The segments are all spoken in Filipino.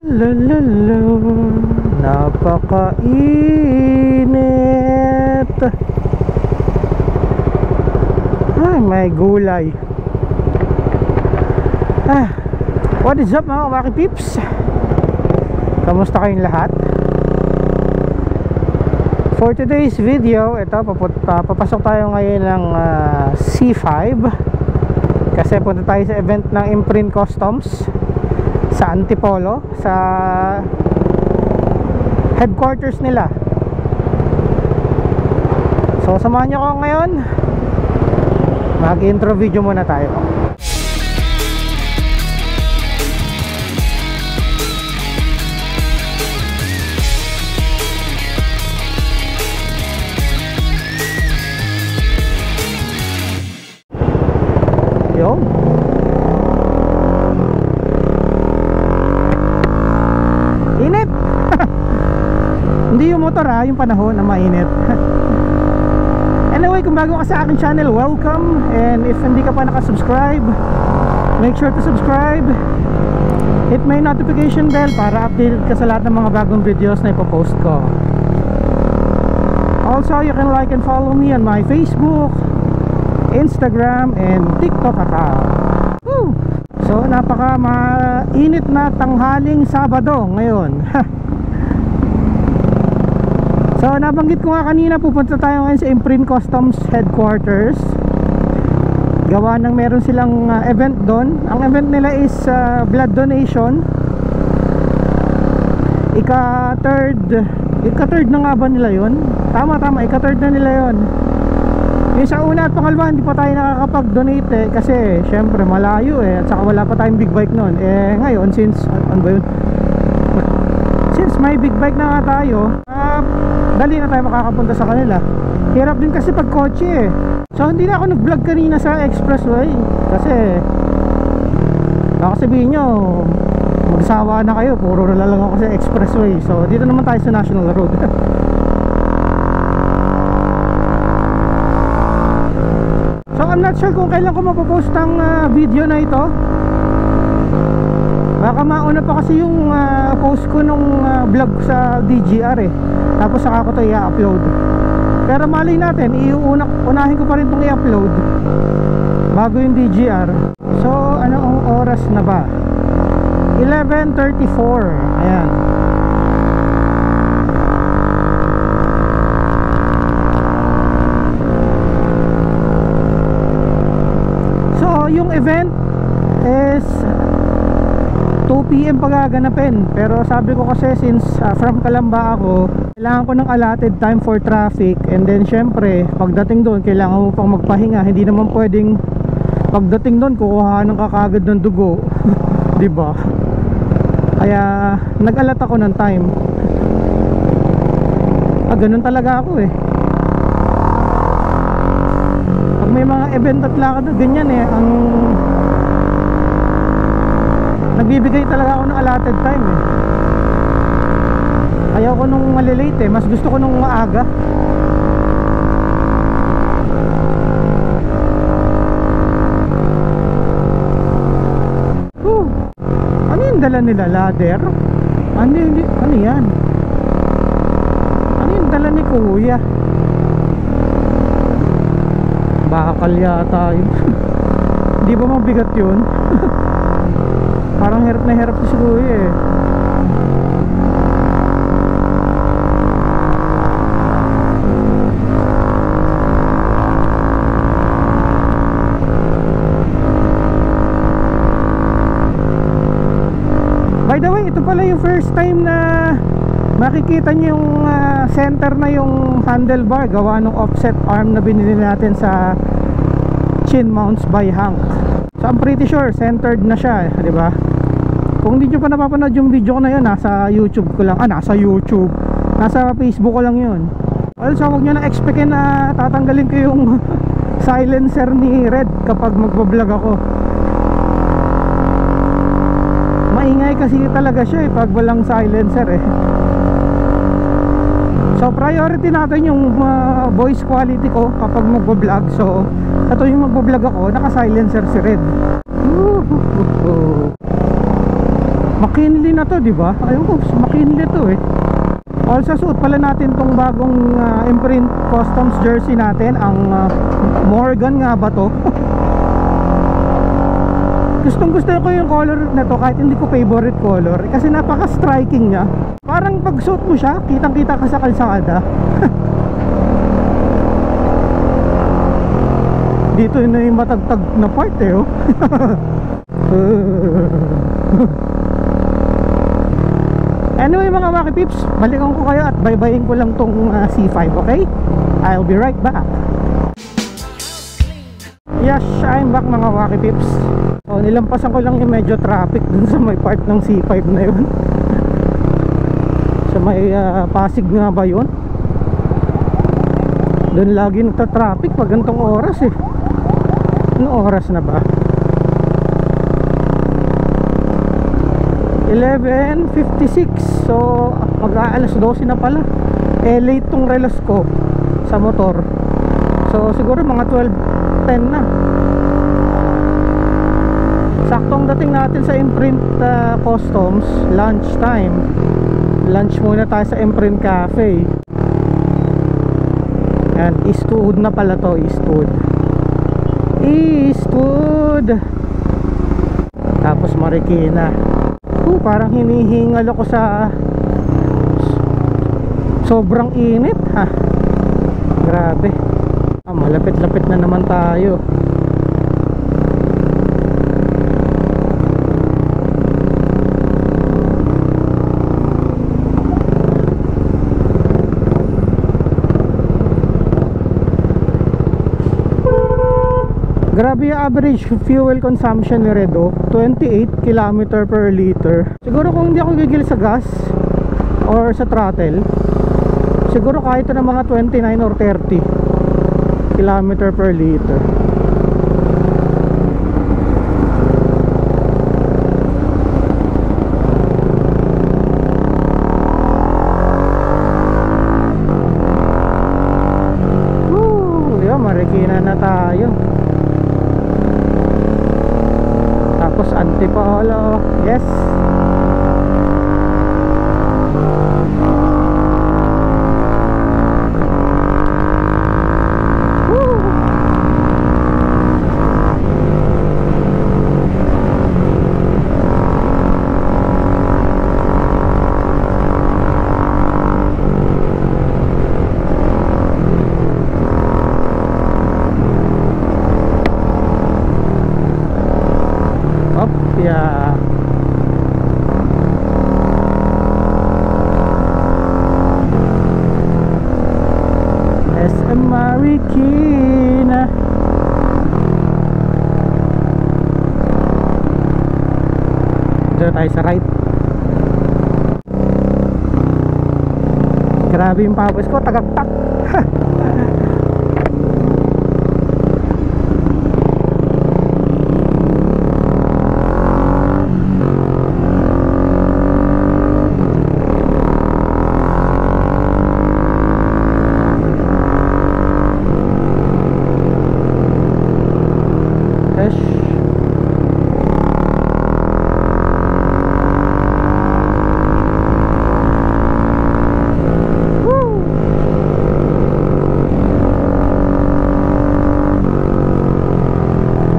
Lalo, napakainit. Ay, may gulay. What is up mga Waki Peeps? Kamusta kayong lahat? For today's video, ito papasok tayo ngayon ng C5 kasi punta tayo sa event ng Imprint Customs sa Antipolo, sa headquarters nila. So samahan nyo ko ngayon. Mag-intro video muna tayo. Yo. Init. Hindi yung motor yung panahon na mainit. Anyway, kung bago ka sa aking channel, welcome. And if hindi ka pa nakasubscribe, make sure to subscribe. Hit my notification bell para updated ka sa lahat ng mga bagong videos na ipopost ko. Also, you can like and follow me on my Facebook, Instagram, and TikTok account. Woo! So, napaka mainit na tanghaling Sabado ngayon. So, nabanggit ko nga kanina, pupunta tayo ngayon sa Imprint Customs Headquarters. Gawa ng meron silang event doon. Ang event nila is blood donation. Ika-third na nga ba nila yun? Tama, ika-third na nila yun. Yung sa una at pangalawa, hindi pa tayo nakakapag-donate kasi syempre malayo at saka wala pa tayong big bike noon. Ngayon, since may big bike na nga tayo, dali na tayo makakapunta sa kanila. Hirap din kasi pag kotse So hindi na ako nag-vlog kanina sa expressway kasi baka sabihin nyo magsawa na kayo, puro na lang ako sa expressway. So dito naman tayo sa national road. So I'm not sure kung kailan ko mapopost ang video na ito. Baka mauna pa kasi yung post ko nung vlog sa DGR tapos saka ko ito i-upload. Pero malay natin, unahin ko pa rin itong i-upload bago yung DGR. So anong oras na ba? 11:34. Ayan. So yung event is 2 PM pagaganapin. Pero sabi ko kasi since from Calamba ako, kailangan ko ng allotted time for traffic. And then syempre pagdating doon kailangan mo pang magpahinga. Hindi naman pwedeng pagdating doon kukuha ng kakagad ng dugo. Diba? Kaya nag-alat ako ng time. Ganun talaga ako Pag may mga event at lakad ganyan ang nagbibigay talaga ako ng allotted time Ayaw ko nung malilate mas gusto ko nung maaga. Ano yung dala nila? Ladder? Ano yan? Ano yung dala ni kuya? Bakal yata yun. Hindi ba mabigat yun? Parang hirap na hirap si kuya By the way, ito pala yung first time na makikita nyo yung center na yung handlebar gawa ng offset arm na binili natin sa Chin Mounts by Hank. So I'm pretty sure centered na siya, di ba? Kung hindi nyo pa napapanood yung video ko na yun, nasa YouTube ko lang. Nasa YouTube. Nasa Facebook ko lang yun. Also, huwag nyo na expectin na tatanggalin ko yung silencer ni Red kapag magbablog ako. Maingay kasi talaga siya pag walang silencer So priority natin yung voice quality ko kapag magbablog. So ito yung magbablog ako, naka silencer si Red. McKinley na to, di ba? Ayun ko, McKinley to eh. Also, suot pala natin tong bagong imprint customs jersey natin, ang Morgan nga ba to? Gustong gusto ko yung color na to kahit hindi ko favorite color kasi napaka striking niya. Parang pag suot mo siya, kitang kita ka sa kalsada. Dito na yung matagtag na part eh oh. Anyway mga Wacky Peeps, balikan ko kayo at baybayin ko lang tong C5, okay? I'll be right back. Yes, I'm back mga Wacky Peeps. So, nilampasan ko lang yung medyo traffic dun sa may part ng C5 na yun. Sa may Pasig nga ba yun? Doon lagi nagta-traffic pag gantong oras eh. Anong oras na ba? 11:56. So mag-aalas 12 na pala. Eh late tong relos ko sa motor. So siguro mga 12:10 na. Saktong dating natin sa Imprint Customs, lunch time. Lunch muna tayo sa Imprint Cafe. And Eastwood na pala to, Eastwood. Tapos Marikina. Parang hinihingal ako sa sobrang init ha. Grabe. Malapit-lapit na naman tayo. Grabe yung average fuel consumption ni Redo, 28 km per liter. Siguro kung hindi ako gigil sa gas or sa throttle, siguro kahit na mga 29 or 30 km per liter. Yun, Marikina na tayo. Tapos Antipolo. Yes. Woo! Yeah. SM Marikina. Dito tayo sa right. Grabe yung pawis ko, tagaktak.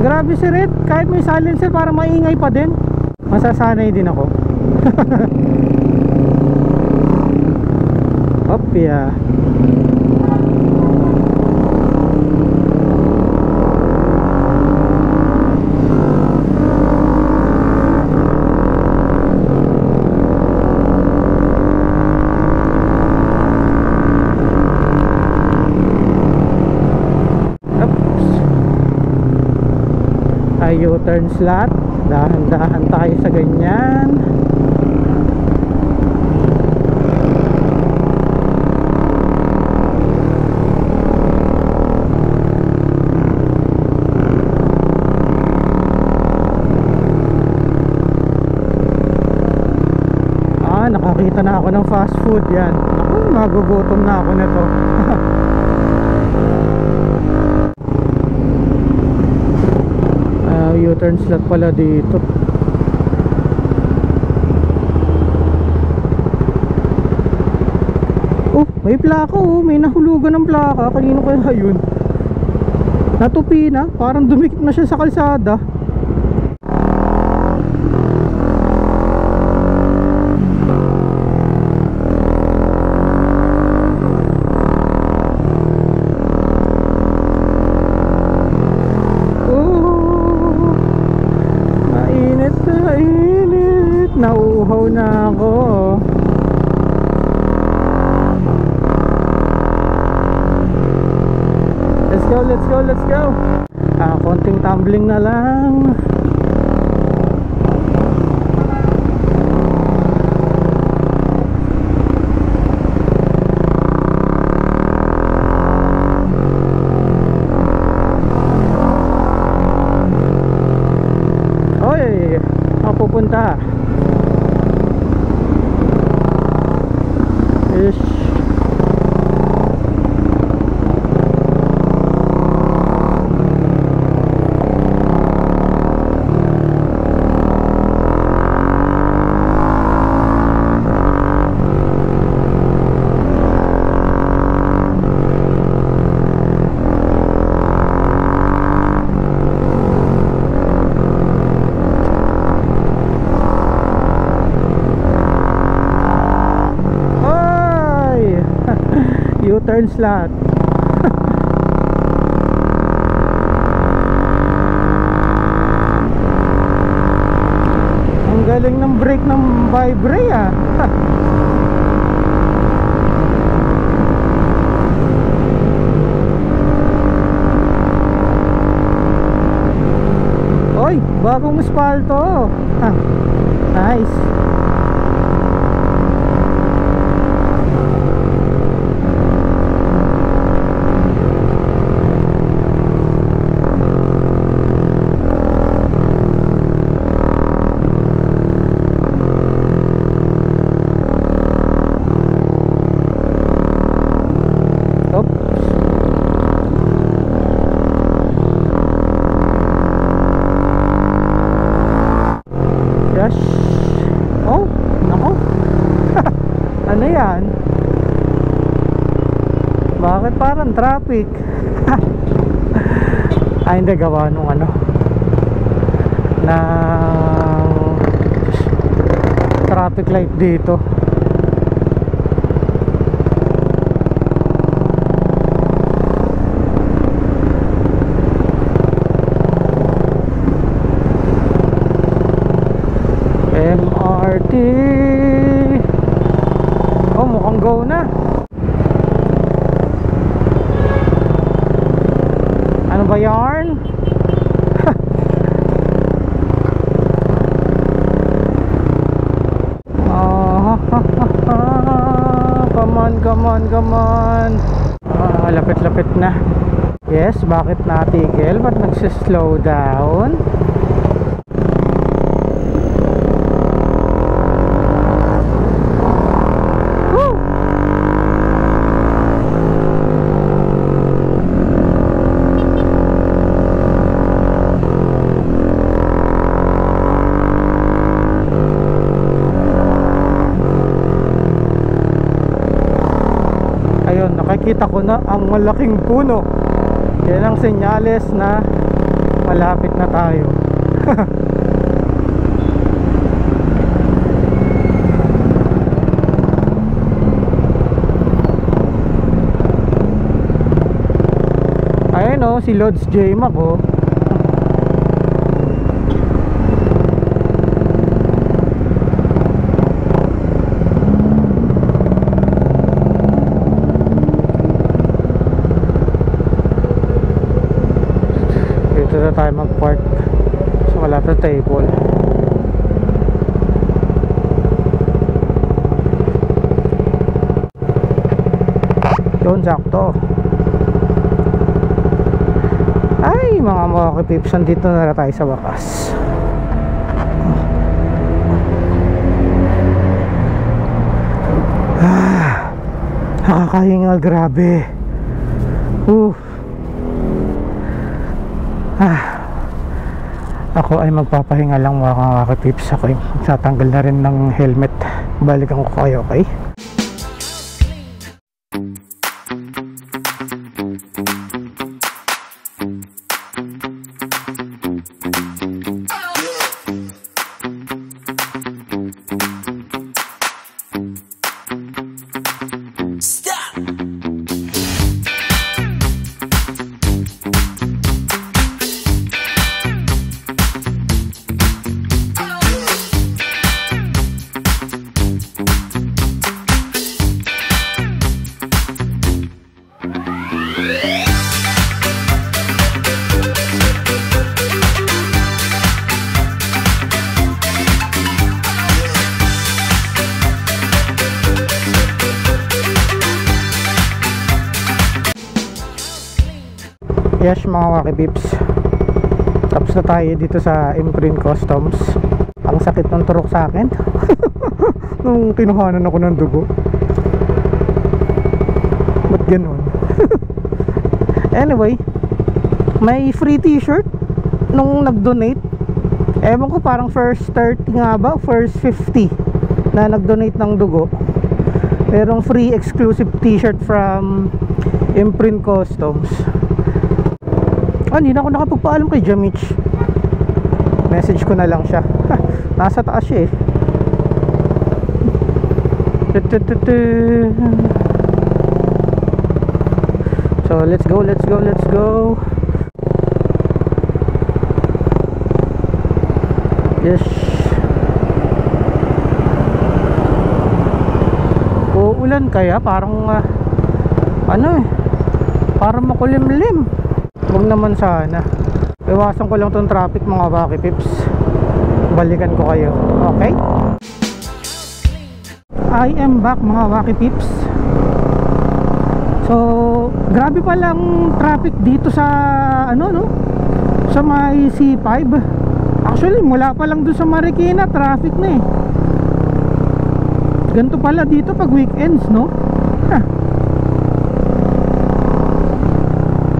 Grabe si Red, kahit may silencer para maingay pa din. Masasanay din ako. Opya. U-turn slot, dahan-dahan tayo sa ganyan. Nakakita na ako ng fast food. Yan, magugutom na ako nito. U-turn slot pala dito. May plaka oh, may nahulugan ng plaka. Kanino kaya yun? Natupi na, parang dumikit na siya sa kalsada. Nauuhaw na ako. Let's go, let's go, let's go. Konting tumbling na lang. Oy, mapupunta. Ish. U-turn slot. Ang galing ng brake ng Vibre ah. Oy, bagong espalto. Nice. Oh, nako. Ano yan? Bakit parang traffic? Ay hindi, gawa nung ano ng traffic light dito. MRT. Oh, mukhang go na. Ano ba yarn? Come on, come on, come on. Lapit-lapit na. Yes, bakit natigil? Ba't nagsislow down? Nakikita ko na ang malaking puno. Yan ang senyales na malapit na tayo. Ayun o, si Lods J Mac o. Dito na tayo mag-park so malapit sa table. Yun, sakto. Ay, mga pips, dito na tayo sa wakas. Nakakahingal, grabe. Ako ay magpapahinga lang mga pips. Ako ay tatanggal na rin ng helmet. Balikan ko kayo, okay? Yes mga wakipips, tapos na tayo dito sa Imprint Customs. Ang sakit ng turok sa akin nung kinuhanan ako ng dugo. Ba't ganun? Anyway, may free t-shirt nung nag-donate. Ewan ko, parang first 30 nga ba, first 50 na nag-donate ng dugo. Merong free exclusive t-shirt from Imprint Customs. Hindi na ako nakapagpaalam kay Jamich. Message ko na lang siya. Nasa taas siya eh. So let's go. Yes. Uulan kaya parang parang makulimlim. Huwag naman sana. Iwasan ko lang tong traffic mga wakipips. Balikan ko kayo. Okay? I am back mga wakipips. So grabe palang traffic dito sa sa may C5. Actually mula pa lang doon sa Marikina traffic na eh. Ganito pala dito pag weekends, no?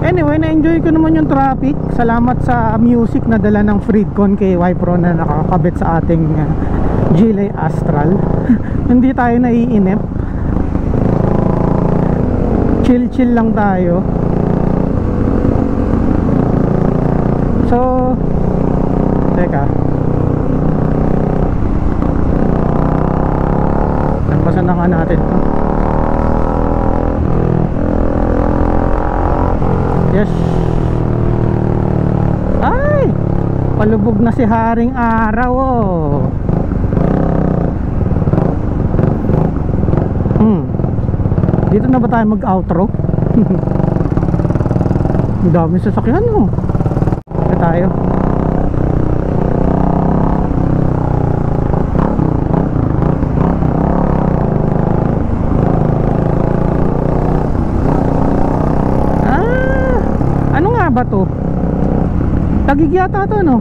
Anyway, na-enjoy ko naman yung traffic. Salamat sa music na dala ng Freedcon kay Wipro na nakakabit sa ating Geely Astral. Hindi tayo naiinip. Chill lang tayo. So teka, nagpasan na nga natin to. Yes. Ay, palubog na si Haring Araw oh. Dito na ba tayo mag-outro? Ang dami sasakyan oh. Dito tayo. Ba to? Tagig yata to, no?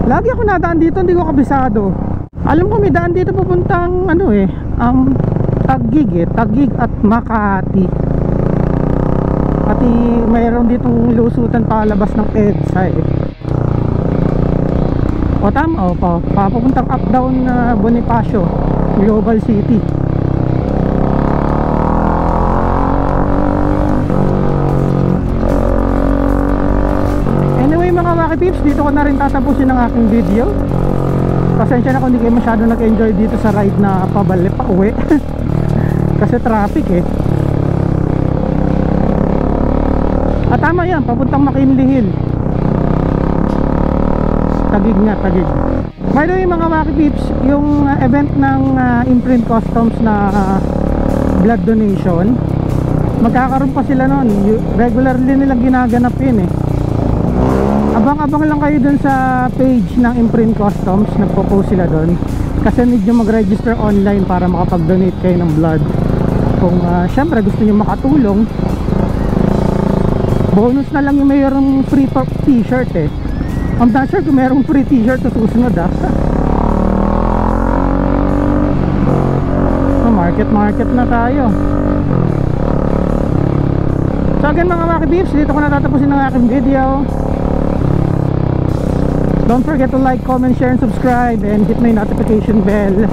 Lagi ako nadaan dito, hindi ko kabisado. Alam ko may daan dito papuntang Tagig at Makati. Pati mayroon ditong lusutan palabas ng EDSA eh. O tama, papuntang up down Bonifacio Global City. Pips, dito ko na rin tatapusin ang aking video. Pasensya na kung hindi kayo masyado nag-enjoy dito sa ride na pabalik pa uwi. Kasi traffic eh. At tama yan, papuntang McKinley Hill. Tagig. By the way mga Wacky Pips, yung event ng Imprint Customs na blood donation, magkakaroon pa sila nun. Regularly nilang ginaganap yun eh. Abang-abang lang kayo dun sa page ng Imprint Customs. Nagpo-post sila dun. Kasi need nyo mag-register online para makapag-donate kayo ng blood. Kung syempre gusto nyo makatulong, bonus na lang yung mayroong free t-shirt eh. I'm not sure kung mayroong free t-shirt sa susunod Market na tayo. So again mga Wacky Beeps, dito ko natatapusin ang aking video. Don't forget to like, comment, share, and subscribe, and hit my notification bell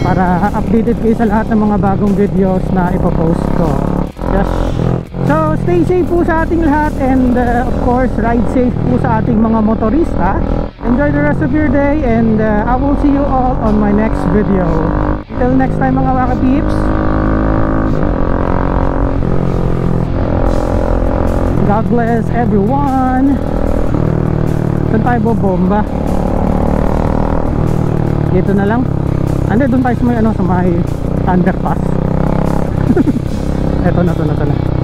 para updated kayo sa lahat ng mga bagong videos na ipopost ko. Yes. So stay safe po sa ating lahat, and of course ride safe po sa ating mga motorista. Enjoy the rest of your day, and I will see you all on my next video. Till next time mga Wacky Peeps, God bless everyone. Saan tayo bobomba? Dito na lang. Doon tayo sa may sa may underpass. Ito na.